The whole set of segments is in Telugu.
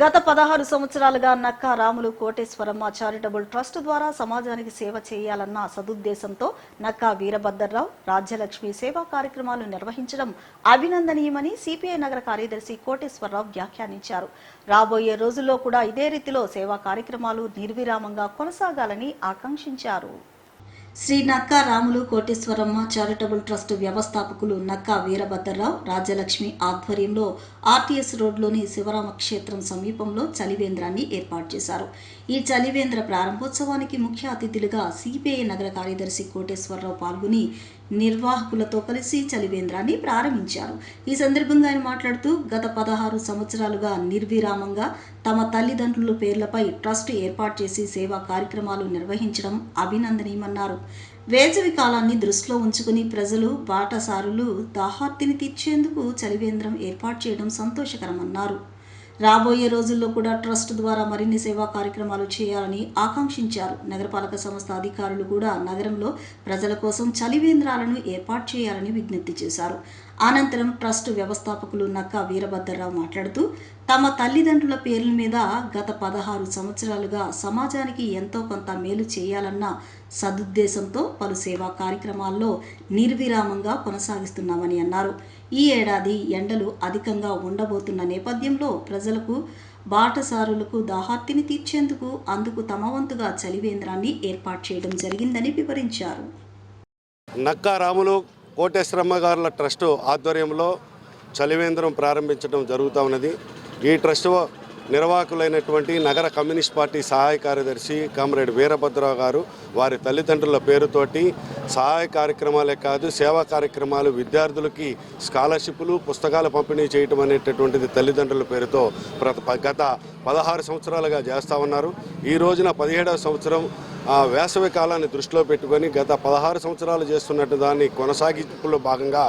గత 16 సంవత్సరాలుగా నక్కా రాములు కోటేశ్వరమ్మ చారిటబుల్ ట్రస్ట్ ద్వారా సమాజానికి సేవ చేయాలన్న సదుద్దేశంతో నక్కా వీరభద్రరావు రాజ్యలక్ష్మి సేవా కార్యక్రమాలు నిర్వహించడం అభినందనీయమని సిపిఐ నగర కార్యదర్శి కోటేశ్వరరావు వ్యాఖ్యానించారు. రాబోయే రోజుల్లో కూడా ఇదే రీతిలో సేవా కార్యక్రమాలు నిర్విరామంగా కొనసాగాలని ఆకాంక్షించారు. శ్రీ నక్కా రాములు కోటేశ్వరమ్మ చారిటబుల్ ట్రస్ట్ వ్యవస్థాపకులు నక్కా వీరభద్రరావు రాజ్యలక్ష్మి ఆధ్వర్యంలో ఆర్టీఎస్ రోడ్లోని శివరామ క్షేత్రం సమీపంలో చలివేంద్రాన్ని ఏర్పాటు చేశారు. ఈ చలివేంద్ర ప్రారంభోత్సవానికి ముఖ్య అతిథులుగా సిపిఐ నగర కార్యదర్శి కోటేశ్వరరావు పాల్గొని నిర్వాహకులతో కలిసి చలివేంద్రాన్ని ప్రారంభించారు. ఈ సందర్భంగా ఆయన మాట్లాడుతూ గత 16 సంవత్సరాలుగా నిర్విరామంగా తమ తల్లిదండ్రుల పేర్లపై ట్రస్ట్ ఏర్పాటు చేసి సేవా కార్యక్రమాలు నిర్వహించడం అభినందనీయమన్నారు. వేసవి కాలాన్ని దృష్టిలో ఉంచుకుని ప్రజలు బాటసారులు దాహార్తిని తీర్చేందుకు చలివేంద్రం ఏర్పాటు చేయడం సంతోషకరమన్నారు. రాబోయే రోజుల్లో కూడా ట్రస్ట్ ద్వారా మరిన్ని సేవా కార్యక్రమాలు చేయాలని ఆకాంక్షించారు. నగరపాలక సంస్థ అధికారులు కూడా నగరంలో ప్రజల కోసం చలివేంద్రాలను ఏర్పాటు చేయాలని విజ్ఞప్తి చేశారు. అనంతరం ట్రస్ట్ వ్యవస్థాపకులు నక్కా వీరభద్రరావు మాట్లాడుతూ తమ తల్లిదండ్రుల పేర్ల మీద గత 16 సంవత్సరాలుగా సమాజానికి ఎంతో కొంత మేలు చేయాలన్న సదుద్దేశంతో పలు సేవా కార్యక్రమాల్లో నిర్విరామంగా కొనసాగిస్తున్నామని అన్నారు. ఈ ఏడాది ఎండలు అధికంగా ఉండబోతున్న నేపథ్యంలో ప్రజలకు బాటసారులకు దాహార్తిని తీర్చేందుకు అందుకు తమ వంతుగా చలివేంద్రాన్ని ఏర్పాటు చేయడం జరిగిందని వివరించారు. నక్కా రాములు కోటేశ్వరమ్మ గారుల ట్రస్టు ఆధ్వర్యంలో చలివేంద్రం ప్రారంభించడం జరుగుతూ ఉన్నది. ఈ ట్రస్ట్ నిర్వాహకులైనటువంటి నగర కమ్యూనిస్ట్ పార్టీ సహాయ కార్యదర్శి కామ్రేడ్ వీరభద్రరావు గారు వారి తల్లిదండ్రుల పేరుతోటి సహాయ కార్యక్రమాలే కాదు సేవా కార్యక్రమాలు విద్యార్థులకి స్కాలర్షిప్లు పుస్తకాలు పంపిణీ చేయటం అనేటటువంటిది తల్లిదండ్రుల పేరుతో గత 16 సంవత్సరాలుగా చేస్తూ ఉన్నారు. ఈ రోజున 17వ సంవత్సరం వేసవి కాలాన్ని దృష్టిలో పెట్టుకొని గత 16 సంవత్సరాలు చేస్తున్నట్టు దాన్ని కొనసాగింపులో భాగంగా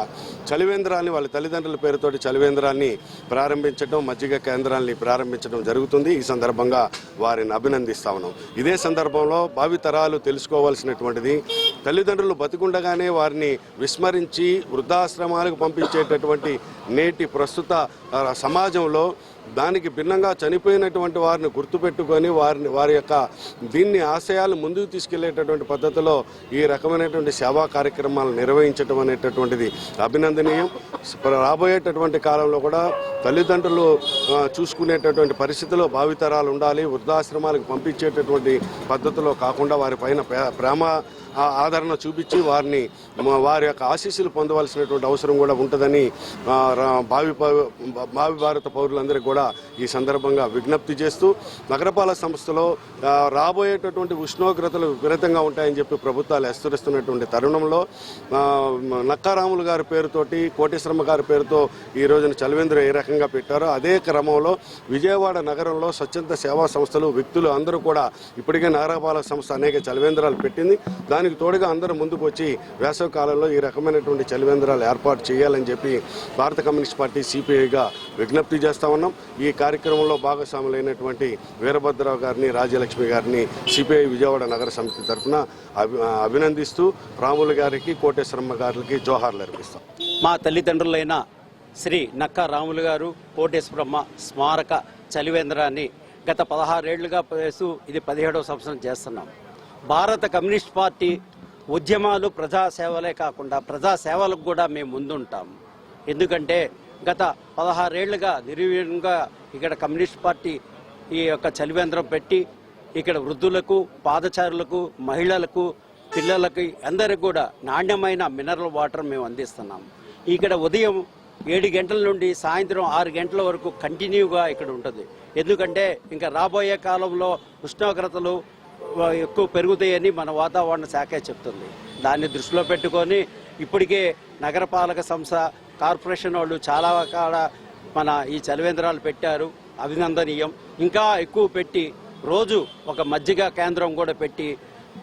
చలివేంద్రాన్ని వాళ్ళ తల్లిదండ్రుల పేరుతోటి చలివేంద్రాన్ని ప్రారంభించడం మజ్జిగ కేంద్రాన్ని ప్రారంభించడం జరుగుతుంది. ఈ సందర్భంగా వారిని అభినందిస్తా ఉన్నాం. ఇదే సందర్భంలో భావితరాలు తెలుసుకోవాల్సినటువంటిది తల్లిదండ్రులు బతికుండగానే వారిని విస్మరించి వృద్ధాశ్రమాలకు పంపించేటటువంటి నేటి ప్రస్తుత సమాజంలో దానికి భిన్నంగా చనిపోయినటువంటి వారిని గుర్తుపెట్టుకొని వారి యొక్క దీన్ని ఆశయాలు ముందుకు తీసుకెళ్లేటటువంటి పద్ధతిలో ఈ రకమైనటువంటి సేవా కార్యక్రమాలు నిర్వహించడం అనేటటువంటిది అభినందనీయం. రాబోయేటటువంటి కాలంలో కూడా తల్లిదండ్రులు చూసుకునేటటువంటి పరిస్థితిలో భావితరాలు ఉండాలి. వృద్ధాశ్రమాలకు పంపించేటటువంటి పద్ధతిలో కాకుండా వారి పైన ప్రేమ ఆదరణ చూపించి వారి యొక్క ఆశీస్సులు పొందవలసినటువంటి అవసరం కూడా ఉంటుందని భావి భారత పౌరులందరికీ కూడా ఈ సందర్భంగా విజ్ఞప్తి చేస్తూ నగరపాలక సంస్థలో రాబోయేటటువంటి ఉష్ణోగ్రతలు విపరీతంగా ఉంటాయని చెప్పి ప్రభుత్వాలు హెచ్చరిస్తున్నటువంటి తరుణంలో నక్కా రాములు గారి పేరుతోటి కోటేశ్వరమ్మ గారి పేరుతో ఈ రోజున చలివేంద్రం ఏ రకంగా పెట్టారో అదే క్రమంలో విజయవాడ నగరంలో స్వచ్ఛంద సేవా సంస్థలు వ్యక్తులు అందరూ కూడా ఇప్పటికే నగరపాలక సంస్థ అనేక చలివేంద్రాలు పెట్టింది. దానికి తోడుగా అందరూ ముందుకు వచ్చి వేసవి కాలంలో ఈ రకమైనటువంటి చలివేంద్రాలు ఏర్పాటు చేయాలని చెప్పి భారత కమ్యూనిస్ట్ పార్టీ సిపిఐగా విజ్ఞప్తి చేస్తా ఉన్నాం. ఈ కార్యక్రమంలో భాగస్వాములైనటువంటి వీరభద్రరావు గారిని రాజ్యలక్ష్మి గారిని సిపిఐ విజయవాడ నగర సమితి తరఫున అభినందిస్తూ రాములు గారికి కోటేశ్వరమ్మ గారికి జోహార్లు అర్పిస్తాం. మా తల్లిదండ్రులైన శ్రీ నక్కా రాములు గారు కోటేశ్వరమ్మ స్మారక చలివేంద్రాన్ని గత 16 ఏళ్లుగా చేస్తూ ఇది 17వ సంవత్సరం చేస్తున్నాం. భారత కమ్యూనిస్ట్ పార్టీ ఉద్యమాలు ప్రజాసేవలే కాకుండా ప్రజాసేవలకు కూడా మేము ముందుంటాం. ఎందుకంటే గత 16 ఏళ్లుగా నిర్వీర్యంగా ఇక్కడ కమ్యూనిస్ట్ పార్టీ ఈ యొక్క చలివేంద్రం పెట్టి ఇక్కడ వృద్ధులకు పాదచారులకు మహిళలకు పిల్లలకి అందరికి కూడా నాణ్యమైన మినరల్ వాటర్ మేము అందిస్తున్నాం. ఇక్కడ ఉదయం 7 గంటల నుండి సాయంత్రం 6 గంటల వరకు కంటిన్యూగా ఇక్కడ ఉంటుంది. ఎందుకంటే ఇంకా రాబోయే కాలంలో ఉష్ణోగ్రతలు ఎక్కువ పెరుగుతాయని మన వాతావరణ శాఖే చెప్తుంది. దాన్ని దృష్టిలో పెట్టుకొని ఇప్పటికే నగరపాలక సంస్థ కార్పొరేషన్ వాళ్ళు చాలా రకాల మన ఈ చలివేంద్రాలు పెట్టారు, అభినందనీయం. ఇంకా ఎక్కువ పెట్టి రోజు ఒక మజ్జిగ కేంద్రం కూడా పెట్టి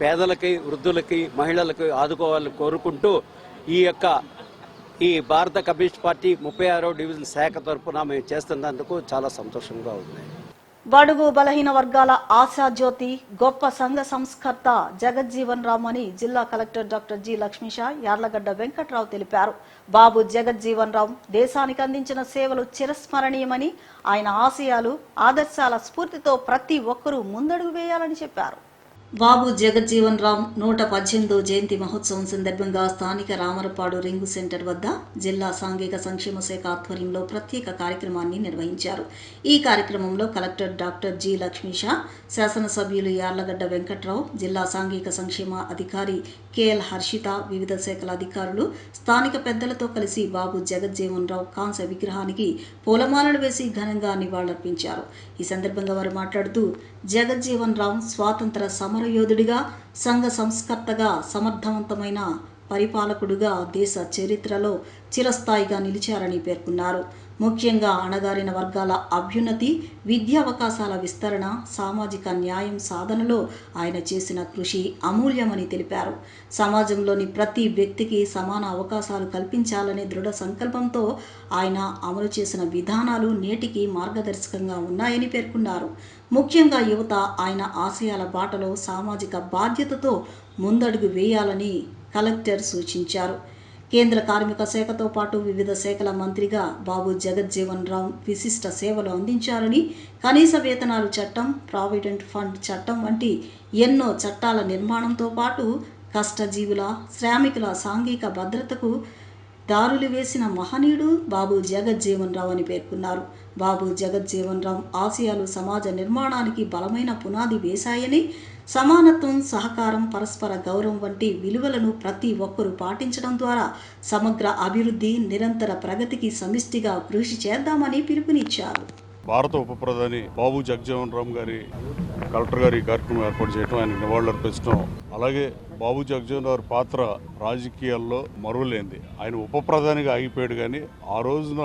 పేదలకి వృద్ధులకి మహిళలకి ఆదుకోవాలని కోరుకుంటూ ఈ భారత కమ్యూనిస్ట్ పార్టీ 36వ డివిజన్ శాఖ తరఫున మేము చేస్తున్నందుకు చాలా సంతోషంగా ఉంది. బడుగు బలహీన వర్గాల ఆశాజ్యోతి గొప్ప సంఘ సంస్కర్త జగజ్జీవన్ రామ్ అని జిల్లా collector doctor G Lakshmisha Yarlagadda Venkatrao తెలిపారు. బాబు జగజ్జీవన్ రామ్ దేశానికి అందించిన సేవలు చిరస్మరణీయమని, ఆయన ఆశయాలు ఆదర్శాల స్ఫూర్తితో ప్రతి ఒక్కరూ ముందడుగు వేయాలని చెప్పారు. బాబు జగజ్జీవన్ రామ్ 118వ జయంతి మహోత్సవం సందర్భంగా స్థానిక రామరపాడు రింగు సెంటర్ వద్ద జిల్లా సాంఘిక సంక్షేమ శాఖ ఆధ్వర్యంలో ప్రత్యేక కార్యక్రమాన్ని నిర్వహించారు. ఈ కార్యక్రమంలో కలెక్టర్ డాక్టర్ జి లక్ష్మీషా, శాసనసభ్యులు యార్లగడ్డ వెంకట్రావు, జిల్లా సాంఘిక సంక్షేమ అధికారి కెఎల్ హర్షిత, వివిధ శాఖల అధికారులు స్థానిక పెద్దలతో కలిసి బాబు జగజ్జీవన్ రావు కాంస్య విగ్రహానికి పూలమాలలు వేసి ఘనంగా నివాళులర్పించారు. ఈ సందర్భంగా వారు మాట్లాడుతూ జగజ్జీవన్ రామ్ స్వాతంత్ర సమరయోధుడిగా, సంఘ సంస్కర్తగా, సమర్థవంతమైన పరిపాలకుడుగా దేశ చరిత్రలో చిరస్థాయిగా నిలిచారని పేర్కొన్నారు. ముఖ్యంగా అణగారిన వర్గాల అభ్యున్నతి, విద్యావకాశాల విస్తరణ, సామాజిక న్యాయం సాధనలో ఆయన చేసిన కృషి అమూల్యమని తెలిపారు. సమాజంలోని ప్రతి వ్యక్తికి సమాన అవకాశాలు కల్పించాలనే దృఢ సంకల్పంతో ఆయన అమలు చేసిన విధానాలు నేటికి మార్గదర్శకంగా ఉన్నాయని పేర్కొన్నారు. ముఖ్యంగా యువత ఆయన ఆశయాల బాటలో సామాజిక బాధ్యతతో ముందడుగు వేయాలని కలెక్టర్ సూచించారు. కేంద్ర కార్మిక శాఖతో పాటు వివిధ శాఖల మంత్రిగా బాబు జగజ్జీవన్ రామ్ విశిష్ట సేవలు అందించారని, కనీస వేతనాలు చట్టం, ప్రావిడెంట్ ఫండ్ చట్టం వంటి ఎన్నో చట్టాల నిర్మాణంతో పాటు కష్టజీవుల, శ్రామికుల సాంఘిక భద్రతకు దారులు వేసిన మహనీయుడు బాబు జగజ్జీవన్ రావు అని పేర్కొన్నారు. బాబు జగజ్జీవన్ రామ్ ఆశయాలు సమాజ నిర్మాణానికి బలమైన పునాది వేశాయని, సమానత్వం, సహకారం, పరస్పర గౌరవం వంటి విలువలను ప్రతి ఒక్కరూ పాటించడం ద్వారా సమగ్ర అభివృద్ధి, నిరంతర ప్రగతికి సమిష్టిగా కృషి చేద్దామని పిలుపునిచ్చారు. భారత ఉప ప్రధాని బాబు జగజ్జీవన్ రామ్ గారి కలెక్టర్ గారి కార్యక్రమం ఏర్పాటు చేయడం, ఆయన నివాళులు అర్పించడం, అలాగే బాబు జగజ్జీవన్ రావు పాత్ర రాజకీయాల్లో మరువలేంది. ఆయన ఉప ప్రధానిగా ఆగిపోయాడు, కానీ ఆ రోజున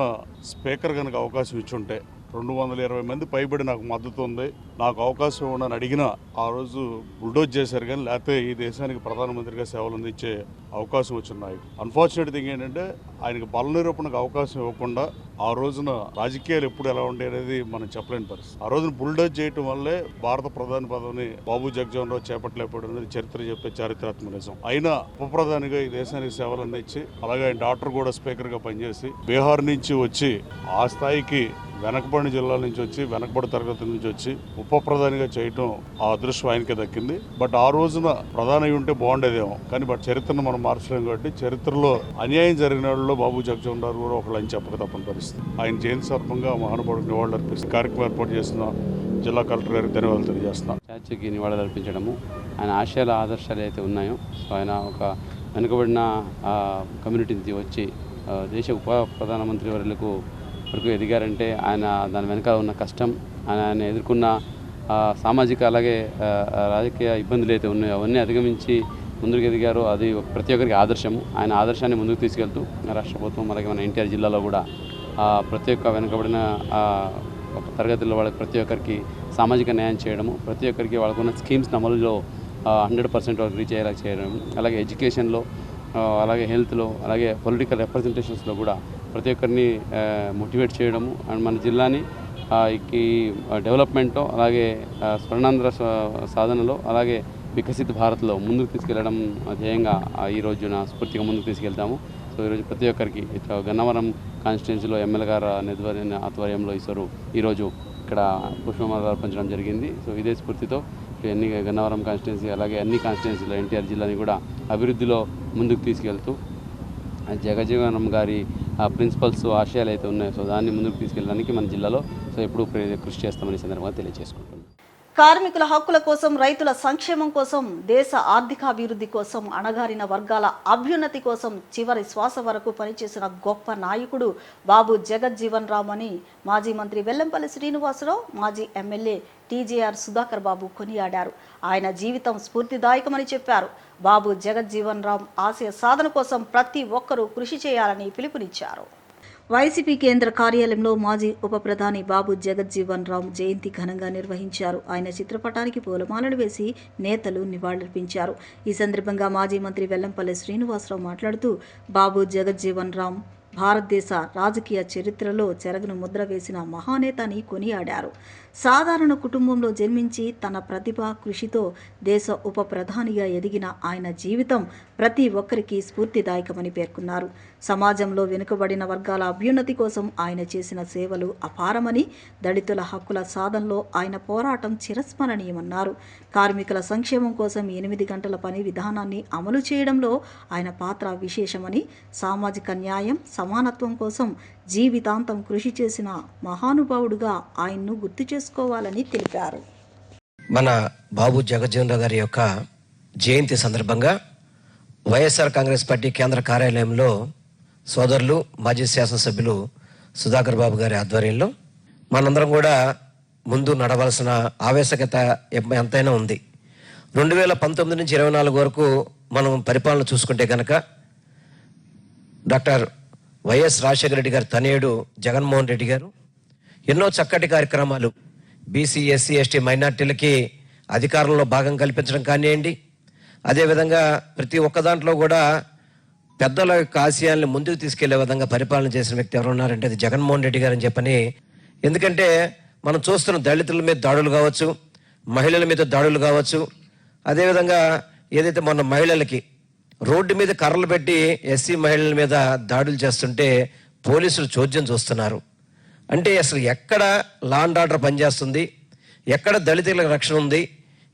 స్పీకర్ కనుక అవకాశం ఇచ్చుంటే 220 మంది పైబడి నాకు మద్దతు ఉంది, నాకు అవకాశం ఇవ్వడానికి అడిగినా ఆ రోజు బుల్డోజ్ చేశారు, కానీ లేకపోతే ఈ దేశానికి ప్రధానమంత్రిగా సేవలు అందించే అవకాశం వచ్చిన నాయకుడు. అన్ఫార్చునేట్ థింగ్ ఏంటంటే ఆయనకు బల నిరూపణకు అవకాశం ఇవ్వకుండా ఆ రోజున రాజకీయాలు ఎప్పుడు ఎలా ఉంటాయి అనేది మనం చెప్పలేని పరిస్థితి. ఆ రోజున బుల్డోజ్ చేయడం వల్లే భారత ప్రధాని పదవిని బాబు జగజ్జీవన్ రావు చేపట్టలేకపోవడం అనేది చరిత్ర చెప్పే చారిత్రాత్మక నిజం. అయినా ఉప ప్రధానిగా ఈ దేశానికి సేవలు అందించి, అలాగే ఆయన డాక్టర్ కూడా స్పీకర్గా పనిచేసి బీహార్ నుంచి వచ్చి ఆ స్థాయికి వెనకబడిన జిల్లాల నుంచి వచ్చి, వెనకబడి తరగతి నుంచి వచ్చి ఉప ప్రధానిగా చేయటం ఆ అదృష్టం ఆయనకే దక్కింది. బట్ ఆ రోజున ప్రధాని ఉంటే బాగుండేదేమో, కానీ బట్ చరిత్రను మనం మార్చలేం కాబట్టి చరిత్రలో అన్యాయం జరిగిన వాళ్ళలో బాబు జగజ్జీవన్ రావు కూడా ఒకళ్ళు అని చెప్పక తప్పని పరిస్థితి. ఆయన జయంతి సందర్భంగా మహానుభావుడికి నివాళులు అర్పిస్తూ కార్యక్రమం ఏర్పాటు చేసిన జిల్లా కలెక్టర్ గారికి ధన్యవాదాలు తెలియజేస్తున్నాను. స్టాచ్యూకి నివాళులు అర్పించడము, ఆయన ఆశయాల ఆదర్శాలు అయితే ఉన్నాయో, సో ఆయన ఒక వెనుకబడిన కమ్యూనిటీని వచ్చి దేశ ఉప ప్రధానమంత్రి వరకు ఎదిగారంటే ఆయన దాని వెనక ఉన్న కష్టం, ఆయన ఎదుర్కొన్న సామాజిక అలాగే రాజకీయ ఇబ్బందులు అయితే ఉన్నాయో అవన్నీ అధిగమించి ముందుకు ఎదిగారు. అది ప్రతి ఒక్కరికి ఆదర్శము. ఆయన ఆదర్శాన్ని ముందుకు తీసుకెళ్తూ రాష్ట్ర ప్రభుత్వం అలాగే మన ఎన్టీఆర్ జిల్లాలో కూడా ప్రతి ఒక్క వెనుకబడిన తరగతుల్లో వాళ్ళకి ప్రతి ఒక్కరికి సామాజిక న్యాయం చేయడము, ప్రతి ఒక్కరికి వాళ్ళకున్న స్కీమ్స్ అమలులో 100% వరకు రీచ్ అయ్యేలా చేయడం, అలాగే ఎడ్యుకేషన్లో, అలాగే హెల్త్లో, అలాగే పొలిటికల్ రిప్రజెంటేషన్స్లో కూడా ప్రతి ఒక్కరిని మోటివేట్ చేయడము అండ్ మన జిల్లాని ఈ డెవలప్మెంట్లో, అలాగే స్వర్ణాంధ్ర సాధనలో, అలాగే వికసిత్ భారత్లో ముందుకు తీసుకెళ్లడం ధ్యేయంగా ఈ రోజున స్ఫూర్తిగా ముందుకు తీసుకెళ్తాము. సో ఈరోజు ప్రతి ఒక్కరికి గన్నవరం కాన్స్టిట్యున్సీలో ఎమ్మెల్యే గారు ఆధ్వర్యంలో ఈరోజు ఇక్కడ పుష్పమాల అర్పించడం జరిగింది. సో ఇదే స్ఫూర్తితో అన్ని గన్నవరం కాన్స్టిట్యున్సీ అలాగే అన్ని కాన్స్టిట్యున్సీలో ఎన్టీఆర్ జిల్లాని కూడా అభివృద్ధిలో ముందుకు తీసుకెళ్తూ జగజ్జీవన్ గారి ప్రిన్సిపల్స్, ఆశయాలు అయితే ఉన్నాయో సో దాన్ని ముందుకు తీసుకెళ్ళడానికి మన జిల్లాలో సో ఎప్పుడూ కృషి చేస్తామని సందర్భంగా తెలియజేసుకుంటున్నాం. కార్మికుల హక్కుల కోసం, రైతుల సంక్షేమం కోసం, దేశ ఆర్థికాభివృద్ధి కోసం, అణగారిన వర్గాల అభ్యున్నతి కోసం చివరి శ్వాస వరకు పనిచేసిన గొప్ప నాయకుడు బాబు జగజ్జీవన్ రామ్ అని మాజీ మంత్రి వెల్లంపల్లి శ్రీనివాసరావు, మాజీ ఎమ్మెల్యే టీజేఆర్ సుధాకర్ బాబు కొనియాడారు. ఆయన జీవితం స్ఫూర్తిదాయకమని చెప్పారు. బాబు జగజ్జీవన్ రామ్ ఆశయ సాధన కోసం ప్రతి ఒక్కరూ కృషి చేయాలని పిలుపునిచ్చారు. వైసీపీ కేంద్ర కార్యాలయంలో మాజీ ఉప ప్రధాని బాబు జగజ్జీవన్ రామ్ జయంతి ఘనంగా నిర్వహించారు. ఆయన చిత్రపటానికి పూలమాలలు వేసి నేతలు నివాళులర్పించారు. ఈ సందర్భంగా మాజీ మంత్రి వెల్లంపల్లి శ్రీనివాసరావు మాట్లాడుతూ బాబు జగజ్జీవన్ రామ్ భారతదేశ రాజకీయ చరిత్రలో చెరగని ముద్ర వేసిన మహానేత అని కొనియాడారు. సాధారణ కుటుంబంలో జన్మించి తన ప్రతిభ, కృషితో దేశ ఉప ప్రధానిగా ఎదిగిన ఆయన జీవితం ప్రతి ఒక్కరికి స్ఫూర్తిదాయకమని పేర్కొన్నారు. సమాజంలో వెనుకబడిన వర్గాల అభ్యున్నతి కోసం ఆయన చేసిన సేవలు అపారమని, దళితుల హక్కుల సాధనలో ఆయన పోరాటం చిరస్మరణీయమన్నారు. కార్మికుల సంక్షేమం కోసం 8 గంటల పని విధానాన్ని అమలు చేయడంలో ఆయన పాత్ర విశేషమని, సామాజిక న్యాయం, సమానత్వం కోసం జీవితాంతం కృషి చేసిన మహానుభావుడుగా ఆయన్ను గుర్తు చేసుకోవాలని తెలిపారు. మన బాబు జగజ్జీవన్ రావు గారి యొక్క జయంతి సందర్భంగా వైఎస్ఆర్ కాంగ్రెస్ పార్టీ కేంద్ర కార్యాలయంలో సోదరులు మాజీ శాసనసభ్యులు సుధాకర్ బాబు గారి ఆధ్వర్యంలో మనందరం కూడా ముందు నడవలసిన ఆవశ్యకత ఎంతైనా ఉంది. 2019 నుంచి 24 వరకు మనం పరిపాలన చూసుకుంటే కనుక డాక్టర్ వైఎస్ రాజశేఖర రెడ్డి గారి తనయుడు జగన్మోహన్ రెడ్డి గారు ఎన్నో చక్కటి కార్యక్రమాలు బీసీ, ఎస్సీ, ఎస్టీ మైనార్టీలకి అధికారంలో భాగం కల్పించడం కానివ్వండి, అదేవిధంగా ప్రతి ఒక్క దాంట్లో కూడా పెద్దల యొక్క ఆశయాల్ని ముందుకు తీసుకెళ్లే విధంగా పరిపాలన చేసిన వ్యక్తి ఎవరు ఉన్నారంటే అది జగన్మోహన్ రెడ్డి గారు అని చెప్పని. ఎందుకంటే మనం చూస్తున్న దళితుల మీద దాడులు కావచ్చు, మహిళల మీద దాడులు కావచ్చు, అదేవిధంగా ఏదైతే మొన్న మహిళలకి రోడ్డు మీద కర్రలు పెట్టి ఎస్సీ మహిళల మీద దాడులు చేస్తుంటే పోలీసులు చోద్యం చూస్తున్నారు. అంటే అసలు ఎక్కడ లా అండ్ ఆర్డర్ పనిచేస్తుంది, ఎక్కడ దళితులకు రక్షణ ఉంది,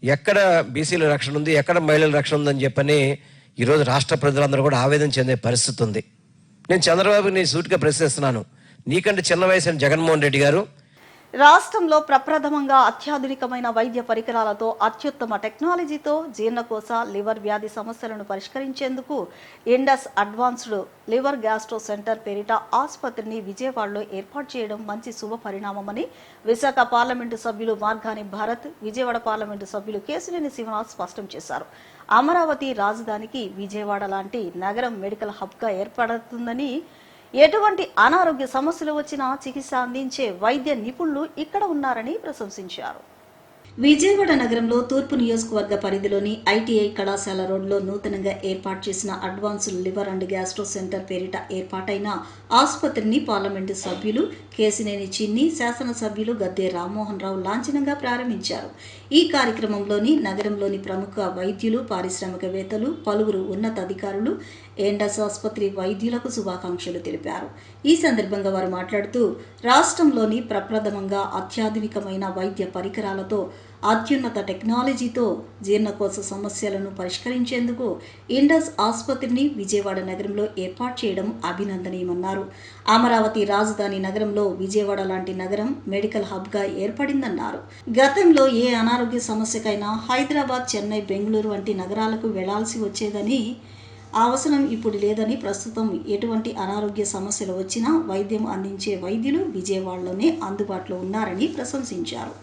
ఎక్కడ బీసీల రక్షణ ఉంది, ఎక్కడ మహిళల రక్షణ ఉందని చెప్పని ఈరోజు రాష్ట్ర ప్రజలందరూ కూడా ఆవేదన చెందే పరిస్థితి ఉంది. నేను చంద్రబాబుని సూటిగా ప్రశ్నిస్తున్నాను, నీకంటే చిన్న వయసు జగన్మోహన్ రెడ్డి గారు రాష్ట్రంలో ప్రప్రథమంగా అత్యాధునికమైన వైద్య పరికరాలతో అత్యుత్తమ టెక్నాలజీతో జీర్ణకోశ, లివర్ వ్యాధి సమస్యలను పరిష్కరించేందుకు Indus advanced liver gastro centre పేరిట ఆసుపత్రిని విజయవాడలో ఏర్పాటు చేయడం మంచి శుభ పరిణామమని విశాఖ పార్లమెంటు సభ్యులు మార్గాని భారత్, విజయవాడ పార్లమెంటు సభ్యులు కేశినేని శివనాథ్ స్పష్టం చేశారు. అమరావతి రాజధానికి విజయవాడ లాంటి నగరం మెడికల్ హబ్గా ఏర్పడుతుందని, ఎటువంటి అనారోగ్య సమస్యలు వచ్చినా చికిత్స అందించే వైద్య నిపుణులు ఇక్కడ ఉన్నారని ప్రశంసించారు. విజయవాడ నగరంలో తూర్పు నియోజకవర్గ పరిధిలోని ఐటీఐ కళాశాల రోడ్లో నూతనంగా ఏర్పాటు చేసిన advanced liver and gastro centre పేరిట ఏర్పాటైన ఆసుపత్రిని పార్లమెంటు సభ్యులు కేశినేని చిన్ని, శాసనసభ్యులు గద్దె రామ్మోహన్ రావు లాంఛనంగా ప్రారంభించారు. ఈ కార్యక్రమంలోని నగరంలోని ప్రముఖ వైద్యులు, పారిశ్రామికవేత్తలు, పలువురు ఉన్నతాధికారులు ఏండస్ ఆసుపత్రి వైద్యులకు శుభాకాంక్షలు తెలిపారు. ఈ సందర్భంగా వారు మాట్లాడుతూ రాష్ట్రంలోని ప్రప్రథమంగా అత్యాధునికమైన వైద్య పరికరాలతో అత్యున్నత టెక్నాలజీతో జీర్ణకోశ సమస్యలను పరిష్కరించేందుకు ఇండస్ ఆసుపత్రిని విజయవాడ నగరంలో ఏర్పాటు చేయడం అభినందనీయమన్నారు. అమరావతి రాజధాని నగరంలో విజయవాడ లాంటి నగరం మెడికల్ హబ్గా ఏర్పడిందన్నారు. గతంలో ఏ అనారోగ్య సమస్యకైనా హైదరాబాద్, చెన్నై, బెంగళూరు వంటి నగరాలకు వెళ్లాల్సి వచ్చేదని, ఆ అవసరం ఇప్పుడు లేదని, ప్రస్తుతం ఎటువంటి అనారోగ్య సమస్యలు వచ్చినా వైద్యం అందించే వైద్యులు విజయవాడలోనే అందుబాటులో ఉన్నారని ప్రశంసించారు.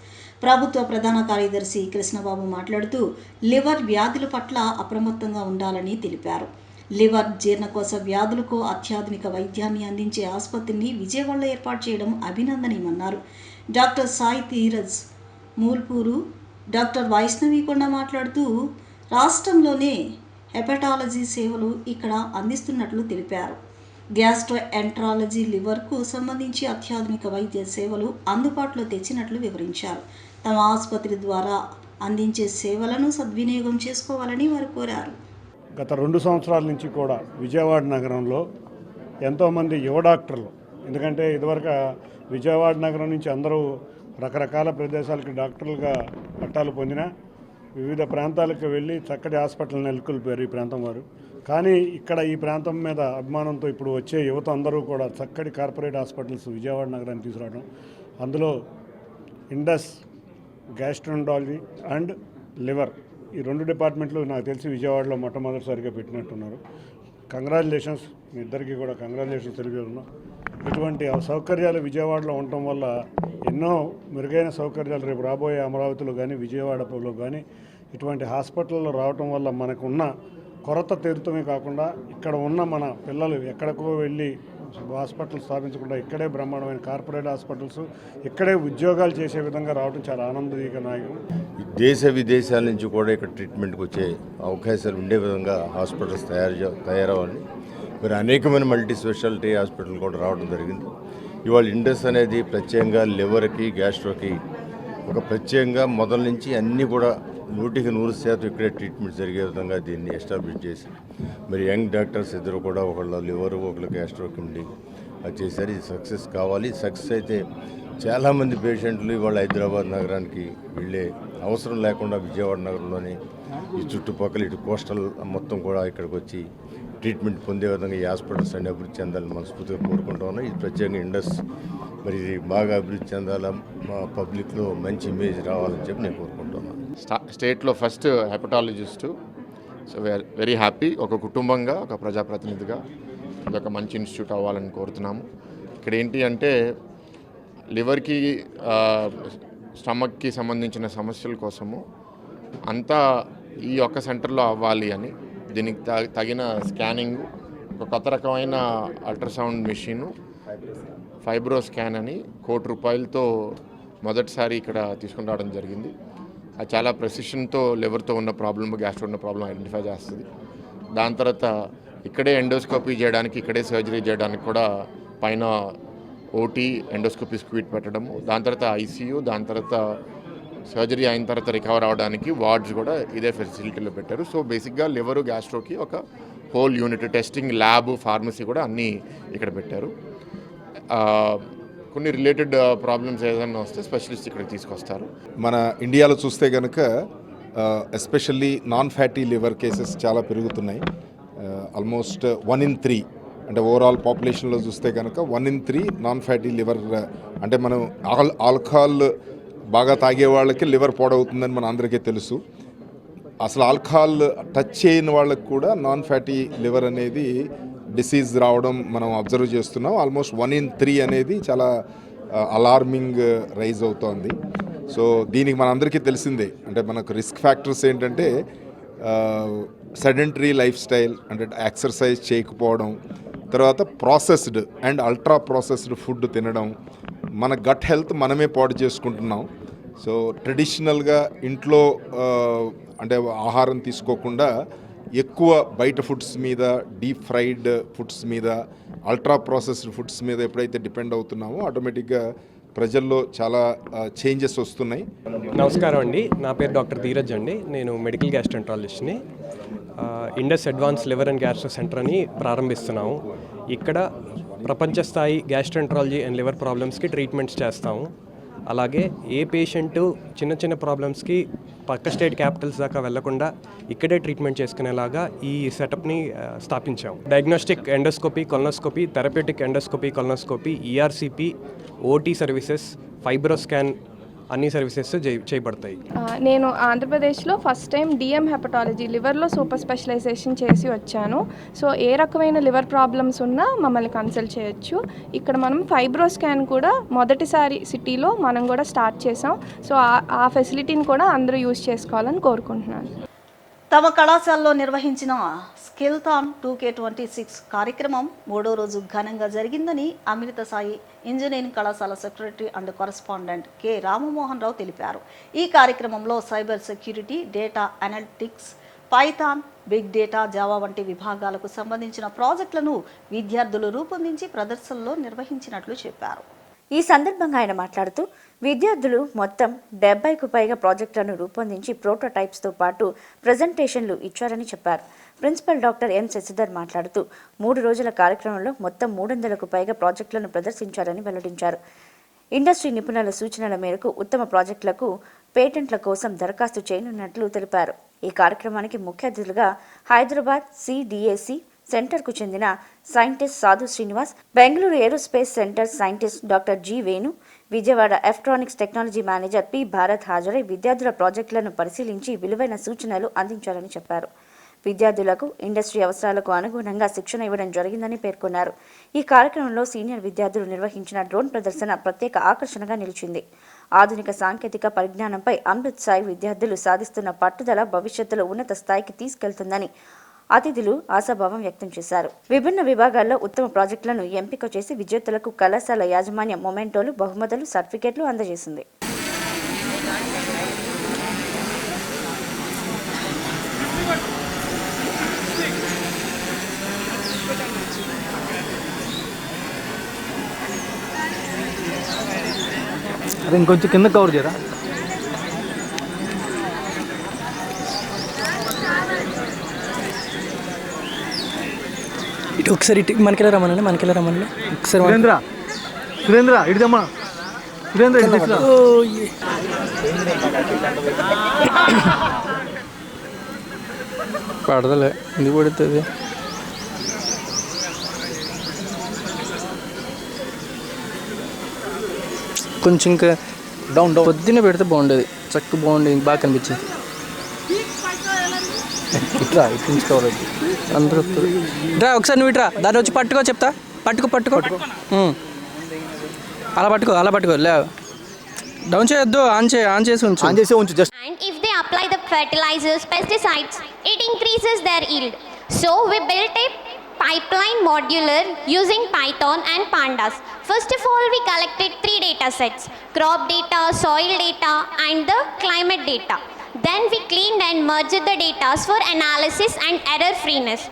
ప్రభుత్వ ప్రధాన కార్యదర్శి కృష్ణబాబు మాట్లాడుతూ లివర్ వ్యాధుల పట్ల అప్రమత్తంగా ఉండాలని తెలిపారు. లివర్, జీర్ణకోశ వ్యాధులకు అత్యాధునిక వైద్యాన్ని అందించే ఆసుపత్రిని విజయవాడలో ఏర్పాటు చేయడం అభినందనీయమన్నారు. డాక్టర్ సాయి ధీరజ్ మూల్పూరు, డాక్టర్ వైష్ణవి కొండ మాట్లాడుతూ రాష్ట్రంలోనే హెపటాలజీ సేవలు ఇక్కడ అందిస్తున్నట్లు తెలిపారు. గ్యాస్ట్రో ఎంట్రాలజీ, లివర్కు సంబంధించి అత్యాధునిక వైద్య సేవలు అందుబాటులో తెచ్చినట్లు వివరించారు. తమ ఆసుపత్రి ద్వారా అందించే సేవలను సద్వినియోగం చేసుకోవాలని వారు కోరారు. గత 2 సంవత్సరాల నుంచి కూడా విజయవాడ నగరంలో ఎంతోమంది యువ డాక్టర్లు, ఎందుకంటే ఇదివరకు విజయవాడ నగరం నుంచి అందరూ రకరకాల ప్రదేశాలకి డాక్టర్లుగా పట్టాలు పొందిన వివిధ ప్రాంతాలకు వెళ్ళి చక్కటి హాస్పిటల్ నెలకొల్పారు ఈ ప్రాంతం వారు. కానీ ఇక్కడ ఈ ప్రాంతం మీద అభిమానంతో ఇప్పుడు వచ్చే యువత అందరూ కూడా చక్కటి కార్పొరేట్ హాస్పిటల్స్ విజయవాడ నగరానికి తీసుకురావడం, అందులో ఇండస్ గ్యాస్ట్రోంటాలజీ అండ్ లివర్ ఈ 2 డిపార్ట్మెంట్లు నాకు తెలిసి విజయవాడలో మొట్టమొదటిసారిగా పెట్టినట్టున్నారు. కంగ్రాచులేషన్స్, మీ ఇద్దరికీ కూడా కంగ్రాచులేషన్స్ తెలియజేస్తున్నాం. ఇటువంటి సౌకర్యాలు విజయవాడలో ఉండటం వల్ల ఎన్నో మెరుగైన సౌకర్యాలు రేపు రాబోయే అమరావతిలో కానీ విజయవాడలో కానీ ఇటువంటి హాస్పిటల్లో రావటం వల్ల మనకున్న కొరత తీరుతమే కాకుండా ఇక్కడ ఉన్న మన పిల్లలు ఎక్కడికో వెళ్ళి హాస్పిటల్ స్థాపించకుండా ఇక్కడే బ్రహ్మాండమైన కార్పొరేట్ హాస్పిటల్స్, ఇక్కడే ఉద్యోగాలు చేసే విధంగా రావడం చాలా ఆనందదాయకం. దేశ విదేశాల నుంచి కూడా ఇక్కడ ట్రీట్మెంట్కి వచ్చే అవకాశాలు ఉండే విధంగా హాస్పిటల్స్ తయారవ్వాలి. మరి అనేకమైన మల్టీ స్పెషాలిటీ హాస్పిటల్ కూడా రావడం జరిగింది. ఇవాళ ఇండస్ అనేది ప్రత్యేకంగా లివర్కి, గ్యాస్ట్రోకి ఒక ప్రత్యేకంగా మొదల నుంచి అన్నీ కూడా 100% ఇక్కడే ట్రీట్మెంట్ జరిగే విధంగా దీన్ని ఎస్టాబ్లిష్ చేసి మరి యంగ్ డాక్టర్స్ ఇద్దరు కూడా ఒకళ్ళ లివర్ ఒకళ్ళు గ్యాస్ట్రోకి ఉండి అది చేశారు. ఇది సక్సెస్ కావాలి. సక్సెస్ అయితే చాలామంది పేషెంట్లు ఇవాళ హైదరాబాద్ నగరానికి వెళ్ళే అవసరం లేకుండా విజయవాడ నగరంలోని ఈ చుట్టుపక్కల ఇటు కోస్టల్ మొత్తం కూడా ఇక్కడికి వచ్చి ట్రీట్మెంట్ పొందే విధంగా ఈ హాస్పిటల్స్ అన్ని అభివృద్ధి చెందాలని మనస్ఫూర్తిగా కోరుకుంటా ఉన్నాం. ఇది ప్రత్యేకంగా ఇండస్ మరి ఇది బాగా అభివృద్ధి చెందాలా, మా పబ్లిక్లో మంచి ఇమేజ్ రావాలని చెప్పి నేను కోరుకుంటున్నాను. స్టేట్లో first hepatologist. So we are very happy. ఒక కుటుంబంగా, ఒక ప్రజాప్రతినిధిగా ఇదొక మంచి ఇన్స్టిట్యూట్ అవ్వాలని కోరుతున్నాము. ఇక్కడ ఏంటి అంటే లివర్కి, స్టమక్కి సంబంధించిన సమస్యల కోసము అంతా ఈ ఒక్క సెంటర్లో అవ్వాలి అని దీనికి తగిన స్కానింగ్, ఒక కొత్త రకమైన అల్ట్రాసౌండ్ మెషిను, ఫైబ్రో స్కాన్ అని ₹1,00,00,000తో మొదటిసారి ఇక్కడ తీసుకుని రావడం జరిగింది. అది చాలా ప్రెసిషన్తో లివర్తో ఉన్న ప్రాబ్లమ్, గ్యాస్ట్రో ఉన్న ప్రాబ్లం ఐడెంటిఫై చేస్తుంది. దాని తర్వాత ఇక్కడే ఎండోస్కోపీ చేయడానికి, ఇక్కడే సర్జరీ చేయడానికి కూడా పైన ఓటీ ఎండోస్కోపీ స్క్వీట్ పెట్టడము, దాని తర్వాత ఐసీయూ, దాని తర్వాత సర్జరీ అయిన తర్వాత రికవర్ అవ్వడానికి వార్డ్స్ కూడా ఇదే ఫెసిలిటీలో పెట్టారు. సో బేసిక్గా లివరు, గ్యాస్ట్రోకి ఒక whole unit, testing lab, pharmacy కూడా అన్నీ ఇక్కడ పెట్టారు. కొన్ని రిలేటెడ్ ప్రాబ్లమ్స్ ఏదైనా వస్తే స్పెషలిస్ట్ ఇక్కడికి తీసుకొస్తారు. మన ఇండియాలో చూస్తే కనుక especially non fatty liver cases చాలా పెరుగుతున్నాయి. ఆల్మోస్ట్ 1 in 3 అంటే ఓవరాల్ పాపులేషన్లో చూస్తే కనుక 1 in 3 నాన్ ఫ్యాటీ లివర్. అంటే మనం ఆల్కహాల్ బాగా తాగే వాళ్ళకి లివర్ పాడవుతుందని మన అందరికీ తెలుసు. అసలు ఆల్కహాల్ టచ్ చేయని వాళ్ళకి కూడా నాన్ ఫ్యాటీ లివర్ అనేది డిసీజ్ రావడం మనం అబ్జర్వ్ చేస్తున్నాం. ఆల్మోస్ట్ 1 in 3 అనేది చాలా అలార్మింగ్ రైజ్ అవుతోంది. సో దీనికి మనందరికీ తెలిసిందే. అంటే మనకు రిస్క్ ఫ్యాక్టర్స్ ఏంటంటే సెడెంటరీ లైఫ్ స్టైల్, అంటే ఎక్సర్సైజ్ చేయకపోవడం, తర్వాత processed and ultra processed food తినడం, మన గట్ హెల్త్ మనమే పాడు చేసుకుంటున్నాం. సో ట్రెడిషనల్గా ఇంట్లో అంటే ఆహారం తీసుకోకుండా ఎక్కువ బయట ఫుడ్స్ మీద, డీప్ ఫ్రైడ్ ఫుడ్స్ మీద, అల్ట్రా ప్రాసెస్డ్ ఫుడ్స్ మీద ఎప్పుడైతే డిపెండ్ అవుతున్నామో ఆటోమేటిక్గా ప్రజల్లో చాలా చేంజెస్ వస్తున్నాయి. నమస్కారం అండి, నా పేరు డాక్టర్ ధీరజ్ అండి. నేను మెడికల్ గ్యాస్ట్రోంట్రాలజిస్ట్ని. Indus advance liver and gastro centre అని ప్రారంభిస్తున్నాము. ఇక్కడ ప్రపంచ స్థాయి గ్యాస్ట్రోంట్రాలజీ అండ్ లివర్ ప్రాబ్లమ్స్కి ట్రీట్మెంట్స్ చేస్తాము. అలాగే ఏ పేషెంటు చిన్న చిన్న ప్రాబ్లమ్స్కి పక్క స్టేట్ క్యాపిటల్స్ దాకా వెళ్లకుండా ఇక్కడే ట్రీట్మెంట్ చేసుకునేలాగా ఈ సెటప్ని స్థాపించాం. Diagnostic endoscopy, colonoscopy, therapeutic endoscopy, colonoscopy, ERCP, OT services, fibro scan అన్ని సర్వీసెస్ చేయబడతాయి. నేను ఆంధ్రప్రదేశ్లో ఫస్ట్ టైం డిఎం హెపటాలజీ లివర్లో సూపర్ స్పెషలైజేషన్ చేసి వచ్చాను. సో ఏ రకమైన లివర్ ప్రాబ్లమ్స్ ఉన్నా మమ్మల్ని కన్సల్ట్ చేయొచ్చు. ఇక్కడ మనం ఫైబ్రో స్కాన్ కూడా మొదటిసారి సిటీలో మనం కూడా స్టార్ట్ చేసాం. సో ఆ ఫెసిలిటీని కూడా అందరూ యూజ్ చేసుకోవాలని కోరుకుంటున్నాను. తమ కళాశాలలో నిర్వహించిన స్కిల్థాన్ 2K26 కార్యక్రమం 3వ రోజు ఘనంగా జరిగిందని అమృత సాయి ఇంజనీరింగ్ కళాశాల secretary and correspondent K Ramamohan Rao తెలిపారు. ఈ కార్యక్రమంలో cyber security, data analytics, Python, big data, Java వంటి విభాగాలకు సంబంధించిన ప్రాజెక్టులను విద్యార్థులు రూపొందించి ప్రదర్శనలో నిర్వహించినట్లు చెప్పారు. ఈ సందర్భంగా ఆయన మాట్లాడుతూ విద్యార్థులు మొత్తం 70కు పైగా ప్రాజెక్టులను రూపొందించి ప్రోటోటైప్స్తో పాటు ప్రజెంటేషన్లు ఇచ్చారని చెప్పారు. ప్రిన్సిపల్ డాక్టర్ ఎన్ శశిధర్ మాట్లాడుతూ 3 రోజుల కార్యక్రమంలో మొత్తం 300కు పైగా ప్రాజెక్టులను ప్రదర్శించారని వెల్లడించారు. ఇండస్ట్రీ నిపుణుల సూచనల మేరకు ఉత్తమ ప్రాజెక్టులకు పేటెంట్ల కోసం దరఖాస్తు చేయనున్నట్లు తెలిపారు. ఈ కార్యక్రమానికి ముఖ్య అతిథులుగా హైదరాబాద్ సిడిఎసి సెంటర్కు చెందిన సైంటిస్ట్ సాధు Srinivas, Bengaluru aerospace centre scientist doctor G Venu, Vijayawada electronics technology manager P Bharat హాజరై విద్యార్థుల ప్రాజెక్టులను పరిశీలించి విలువైన సూచనలు అందించారని చెప్పారు. విద్యార్థులకు ఇండస్ట్రీ అవసరాలకు అనుగుణంగా శిక్షణ ఇవ్వడం జరిగిందని పేర్కొన్నారు. ఈ కార్యక్రమంలో సీనియర్ విద్యార్థులు నిర్వహించిన డ్రోన్ ప్రదర్శన ప్రత్యేక ఆకర్షణగా నిలిచింది. ఆధునిక సాంకేతిక పరిజ్ఞానంపై అమృత్ సాయి విద్యార్థులు సాధిస్తున్న పట్టుదల భవిష్యత్తులో ఉన్నత స్థాయికి తీసుకెళ్తుందని అతిథులు ఆశాభావం వ్యక్తం చేశారు. విభిన్న విభాగాల్లో ఉత్తమ ప్రాజెక్టులను ఎంపిక చేసి విద్యార్థులకు కళాశాల యాజమాన్యం మొమెంటోలు, బహుమతులు, సర్టిఫికెట్లు అందజేసింది. అదే ఇంకొంచెం కింద కవర్ చేయరా. ఇటు ఒకసారి ఇటు మనకెళ్ళి రమ్మనండి ఒకసారి సురేంద్ర ఇటుదమ్మా సురేంద్ర ఇటు తీసుకురా. పడదలే ఎందుకు పడుతుంది. కొంచెం ఇంకా డౌన్ పొద్దున్నే పెడితే బాగుండేది, చక్కగా బాగుండేది, బాగా కనిపించేది. ఇట్రా ఇటు నుంచి కవర్ అవుతుంది అందరూ వస్తారు. ఇట్రా ఒకసారి నువ్వు ఇట్రా, దాన్ని వచ్చి పట్టుకో, చెప్తా. పట్టుకో అలా పట్టుకో లే, డౌన్ చేయొద్దు, ఆన్ చేసి ఉంచు just. And if they apply the fertilizers, pesticides, it increases their yield. So we built a pipeline modular using Python and Pandas. First of all, we collected 3 data sets: crop data, soil data, and the climate data. Then we cleaned and merged the data for analysis and error freeness.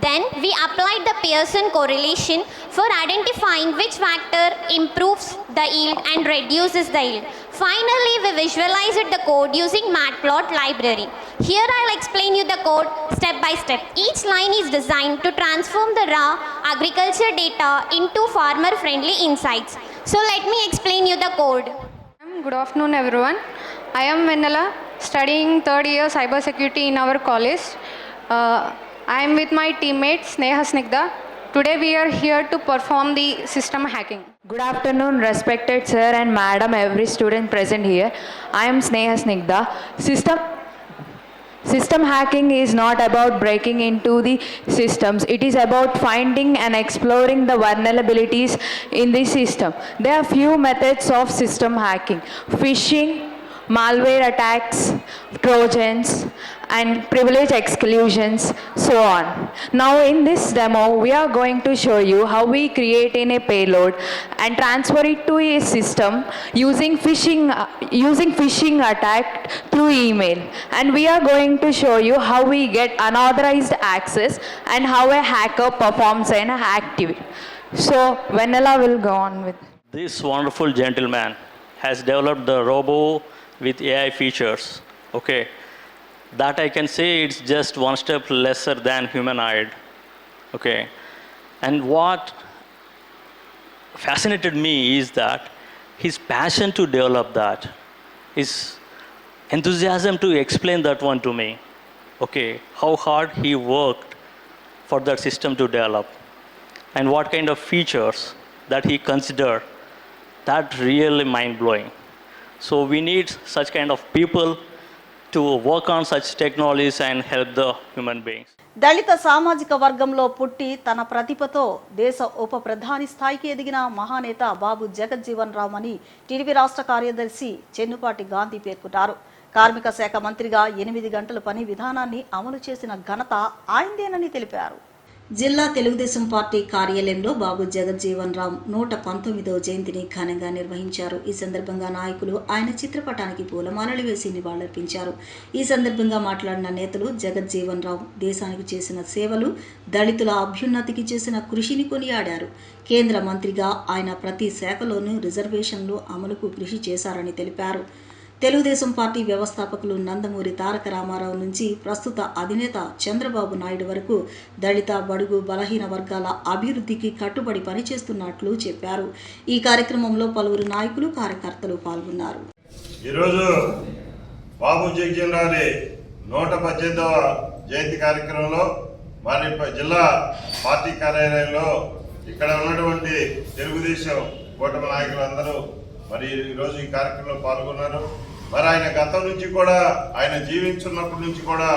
Then we applied the Pearson correlation for identifying which factor improves the yield and reduces the yield. Finally, we visualized the code using Matplot library. Here I'll explain you the code step by step. Each line is designed to transform the raw agriculture data into farmer-friendly insights. So let me explain you the code. Good afternoon, everyone. I am Venala, studying 3rd year cybersecurity in our college. I am with my teammate Sneha Snigdha. Today we are here to perform the system hacking. Good afternoon, respected sir and madam, every student present here. I am Sneha Snigdha. System hacking is not about breaking into the systems. It is about finding and exploring the vulnerabilities in the system. There are few methods of system hacking: phishing, malware attacks, trojans, and privilege exclusions, so on. Now in this demo, we are going to show you how we create in a payload and transfer it to a system using phishing attack through email. And we are going to show you how we get unauthorized access and how a hacker performs an activity. So Vanilla will go on with. This wonderful gentleman has developed the robo with AI features. Okay. That I can say it's just one step lesser than humanoid. Okay. And what fascinated me is that his passion to develop that, his enthusiasm to explain that one to me. Okay. How hard he worked for that system to develop and what kind of features that he considered, that really mind-blowing. So we need such kind of people to work on such technologies and help the human beings. దళిత సామాజిక వర్గంలో పుట్టి తన ప్రతిభతో దేశ ఉప ప్రధాని స్థాయికి ఎదిగిన మహానేత బాబు జగజ్జీవన్ రామ్ అని టీడీపీ రాష్ట్ర కార్యదర్శి చెన్నుపాటి గాంధీ పేర్కొన్నారు. కార్మిక శాఖ మంత్రిగా 8 గంటల పని విధానాన్ని అమలు చేసిన ఘనత ఆయనదేనని తెలిపారు. జిల్లా తెలుగుదేశం పార్టీ కార్యాలయంలో బాబు జగజ్జీవన్ రామ్ 119వ జయంతిని ఘనంగా నిర్వహించారు. ఈ సందర్భంగా నాయకులు ఆయన చిత్రపటానికి పూలమాలలు వేసి నివాళులర్పించారు. ఈ సందర్భంగా మాట్లాడిన నేతలు జగజ్జీవన్ రామ్ దేశానికి చేసిన సేవలు, దళితుల అభ్యున్నతికి చేసిన కృషిని కొనియాడారు. కేంద్ర మంత్రిగా ఆయన ప్రతి శాఖలోనూ రిజర్వేషన్లు అమలుకు కృషి చేశారని తెలిపారు. తెలుగుదేశం పార్టీ వ్యవస్థాపకులు నందమూరి తారక రామారావు నుంచి ప్రస్తుత అధినేత చంద్రబాబు నాయుడు వరకు దళిత, బడుగు, బలహీన వర్గాల అభివృద్ధికి కట్టుబడి పనిచేస్తున్నట్లు చెప్పారు. ఈ కార్యక్రమంలో పలువురు నాయకులు, కార్యకర్తలు పాల్గొన్నారు. ఈరోజు బాబు జగజ్జీవన్ రామ్ 118వ జయంతి కార్యక్రమంలో మరి జిల్లా పార్టీ కార్యాలయంలో ఇక్కడ ఉన్నటువంటి తెలుగుదేశం కూటమి నాయకులందరూ మరి ఈరోజు ఈ కార్యక్రమంలో పాల్గొన్నారు. మరి ఆయన గతం నుంచి కూడా, ఆయన జీవించున్నప్పటి నుంచి కూడా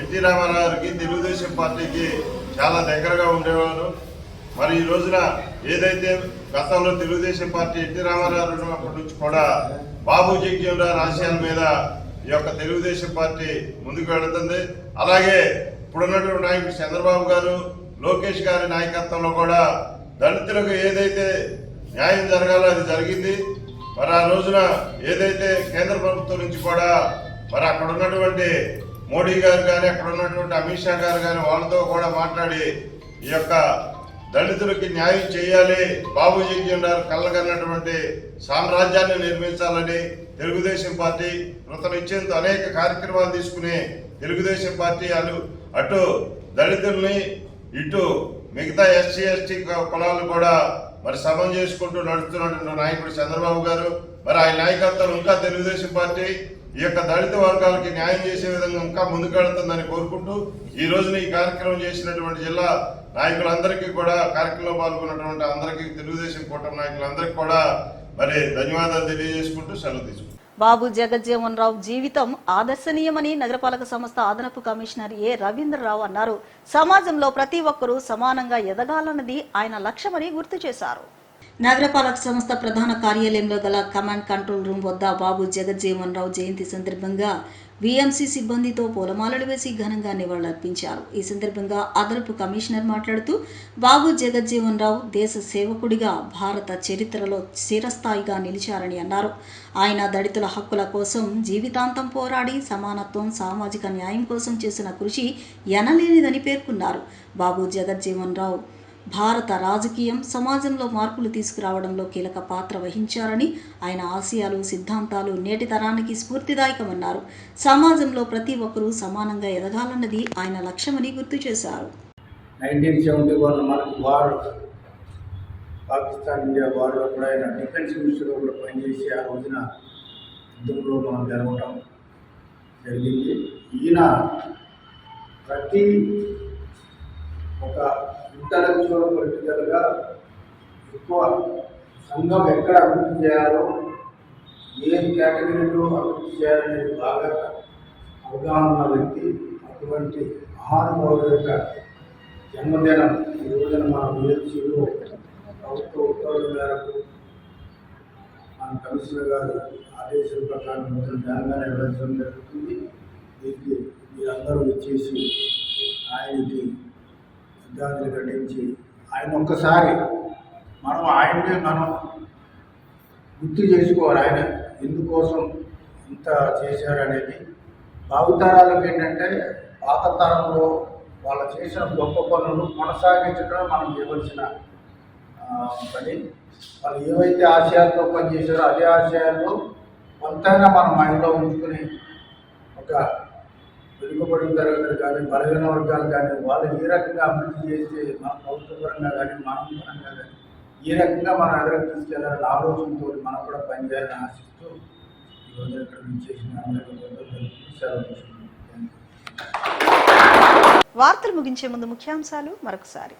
ఎన్టీ రామారావు గారికి, తెలుగుదేశం పార్టీకి చాలా దగ్గరగా ఉండేవారు. మరి ఈ రోజున ఏదైతే గతంలో తెలుగుదేశం పార్టీ ఎన్టీ రామారావు ఉన్నప్పటి నుంచి కూడా బాబు జగజ్జీవన్ రామ్ ఆశయాల మీద ఈ యొక్క తెలుగుదేశం పార్టీ ముందుకు వెళుతుంది. అలాగే ఇప్పుడున్నటువంటి నాయకుడు చంద్రబాబు గారు, లోకేష్ గారి నాయకత్వంలో కూడా దళితులకు ఏదైతే న్యాయం జరగాలో అది జరిగింది. మరి ఆ రోజున ఏదైతే కేంద్ర ప్రభుత్వం నుంచి కూడా మరి అక్కడ ఉన్నటువంటి మోడీ గారు కానీ, అక్కడ ఉన్నటువంటి అమిత్ షా గారు కానీ వాళ్ళతో కూడా మాట్లాడి ఈ యొక్క దళితులకి న్యాయం చేయాలి, బాబు జగ్జీవన్ రావు కళ్ళగన్నటువంటి సామ్రాజ్యాన్ని నిర్మించాలని తెలుగుదేశం పార్టీ కృతనిశ్చయంతో అనేక కార్యక్రమాలు తీసుకుని తెలుగుదేశం పార్టీ అటు దళితుల్ని ఇటు మిగతా ఎస్సీ ఎస్టీ కులాలు కూడా మరి సమం చేసుకుంటూ నడుస్తున్నటువంటి నాయకుడు చంద్రబాబు గారు, మరి ఆయన నాయకత్వం ఇంకా తెలుగుదేశం పార్టీ ఈ యొక్క దళిత వర్గాలకి న్యాయం చేసే విధంగా ఇంకా ముందుకెళ్తుందని కోరుకుంటూ ఈ రోజున ఈ కార్యక్రమం చేసినటువంటి జిల్లా నాయకులందరికీ కూడా, కార్యక్రమంలో పాల్గొన్నటువంటి అందరికీ, తెలుగుదేశం కూటమి నాయకులందరికీ కూడా మరి ధన్యవాదాలు తెలియజేసుకుంటూ సెలవు తీసుకుంటాం. బాబు జగజ్జీవన్ రావు జీవితం ఆదర్శనీయమని నగరపాలక సంస్థ అదనపు కమిషనర్ ఏ రవీంద్రరావు అన్నారు. సమాజంలో ప్రతి ఒక్కరూ సమానంగా ఎదగాలన్నది ఆయన లక్ష్యమని గుర్తు చేశారు. నగరపాలక సంస్థ ప్రధాన కార్యాలయంలో గల కమాండ్ కంట్రోల్ రూమ్ వద్ద బాబు జగజ్జీవన్ రావు జయంతి సందర్భంగా వీఎంసీ సిబ్బందితో పూలమాలలు వేసి ఘనంగా నివాళులర్పించారు. ఈ సందర్భంగా అదనపు కమిషనర్ మాట్లాడుతూ బాబు జగజ్జీవన్ రావు దేశ సేవకుడిగా భారత చరిత్రలో చిరస్థాయిగా నిలిచారని అన్నారు. ఆయన దళితుల హక్కుల కోసం జీవితాంతం పోరాడి సమానత్వం, సామాజిక న్యాయం కోసం చేసిన కృషి ఎనలేనిదని పేర్కొన్నారు. బాబు జగజ్జీవన్ రావు భారత రాజకీయం, సమాజంలో మార్పులు తీసుకురావడంలో కీలక పాత్ర వహించారని, ఆయన ఆశయాలు, సిద్ధాంతాలు నేటి తరానికి స్ఫూర్తిదాయకమన్నారు. సమాజంలో ప్రతి ఒక్కరూ సమానంగా ఎదగాలన్నది ఆయన లక్ష్యమని గుర్తు చేశారు. 1971 మనకు వార్, పాకిస్తాన్ ఇండియా వార్లో కూడా ఆయన డిఫెన్స్ మినిస్టర్గా కూడా పనిచేసి ఆ రోజున యుద్ధంలో మనం జరగటం జరిగింది. ఈయన ప్రతి ఒక ఇంటలెక్చువల్, పొలిటికల్గా ఎక్కువ సంఘం ఎక్కడ అభివృద్ధి చేయాలో, ఏ కేటగిరీలో అభివృద్ధి చేయాలనేది బాగా అవగాహన ఉన్న వ్యక్తి. అటువంటి మహానుభావుల యొక్క జన్మదినం ఈ రోజున మన విఎంసీలో ప్రభుత్వ ఉత్తర్వుల మేరకు మన కమిషనర్ గారు ఆదేశాల ప్రకారం ఘనంగా నిర్వహించడం జరుగుతుంది. దీనికి మీరందరూ వచ్చేసి ఆయనకి శ్రద్ధాంజలి ఘటించి ఆయన ఒక్కసారి ఆయన్ని మనం గుర్తు చేసుకోవాలి. ఆయన ఎందుకోసం ఇంత చేశారనేది భావితరాలకు ఏంటంటే పాత తరంలో వాళ్ళు చేసిన గొప్ప పనులు కొనసాగించడం మనం చేయవలసిన పని. వాళ్ళు ఏవైతే ఆశయాలతో పనిచేశారో అదే ఆశయాల్లో కొంతైనా మనం మైండ్లో ఉంచుకుని ఒక వెనుకబడిన తరగతులు కానీ, బలహీన వర్గాలు కానీ వాళ్ళు ఏ రకంగా అభివృద్ధి చేస్తే మన ప్రభుత్వ పరంగా కానీ, మనం పరంగా కానీ ఏ రకంగా మనం ఎదురు తీసుకెళ్లాలని ఆలోచనతో మనం కూడా పనిచేయాలని ఆశిస్తూ ఈరోజు ఇక్కడ చేసిన వార్తలు ముగించే ముందు ముఖ్యాంశాలు మరొకసారి.